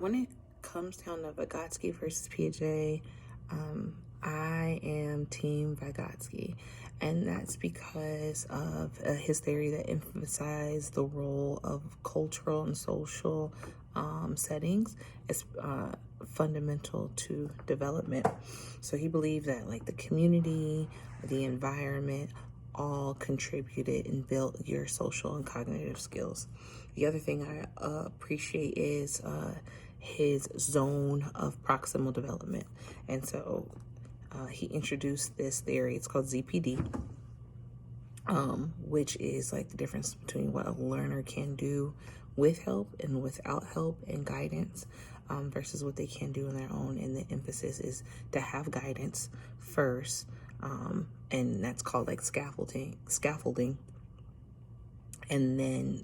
when it comes down to Vygotsky versus Piaget, I am Team Vygotsky, and that's because of his theory that emphasized the role of cultural and social settings as fundamental to development. So he believed that like the community, the environment, all contributed and built your social and cognitive skills. The other thing I appreciate is his zone of proximal development. And so he introduced this theory. It's called ZPD, which is like the difference between what a learner can do with help and without help and guidance, versus what they can do on their own. And the emphasis is to have guidance first, and that's called like scaffolding, and then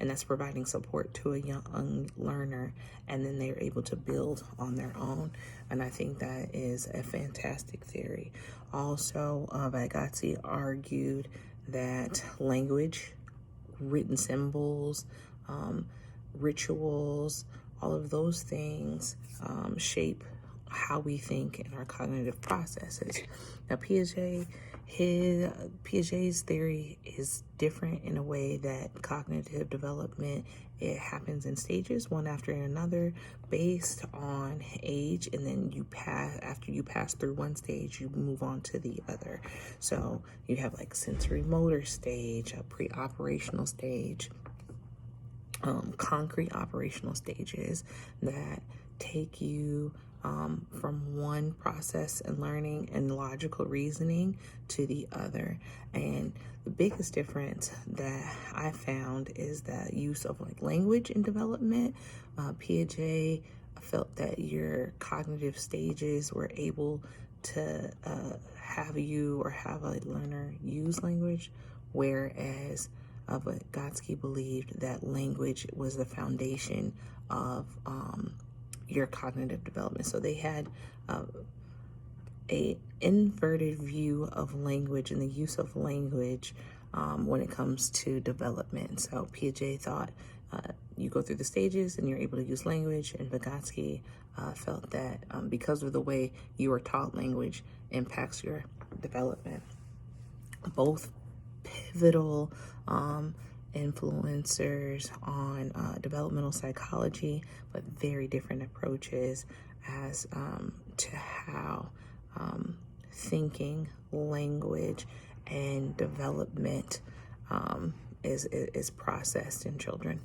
and that's providing support to a young learner, and then they're able to build on their own. And I think that is a fantastic theory. Also, Vygotsky argued that language, written symbols, rituals, all of those things shape how we think in our cognitive processes. Now, Piaget's theory is different in a way that cognitive development, it happens in stages, one after another, based on age, and then after you pass through one stage, you move on to the other. So you have like sensory motor stage, a pre-operational stage, concrete operational stages that take you from one process and learning and logical reasoning to the other. And the biggest difference that I found is the use of like language in development. Piaget felt that your cognitive stages were able to have you or have a learner use language, whereas Vygotsky believed that language was the foundation of your cognitive development. So they had a inverted view of language and the use of language when it comes to development. So Piaget thought you go through the stages and you're able to use language, and Vygotsky felt that because of the way you are taught language impacts your development. Both pivotal influencers on developmental psychology, but very different approaches as to how thinking, language, and development is processed in children.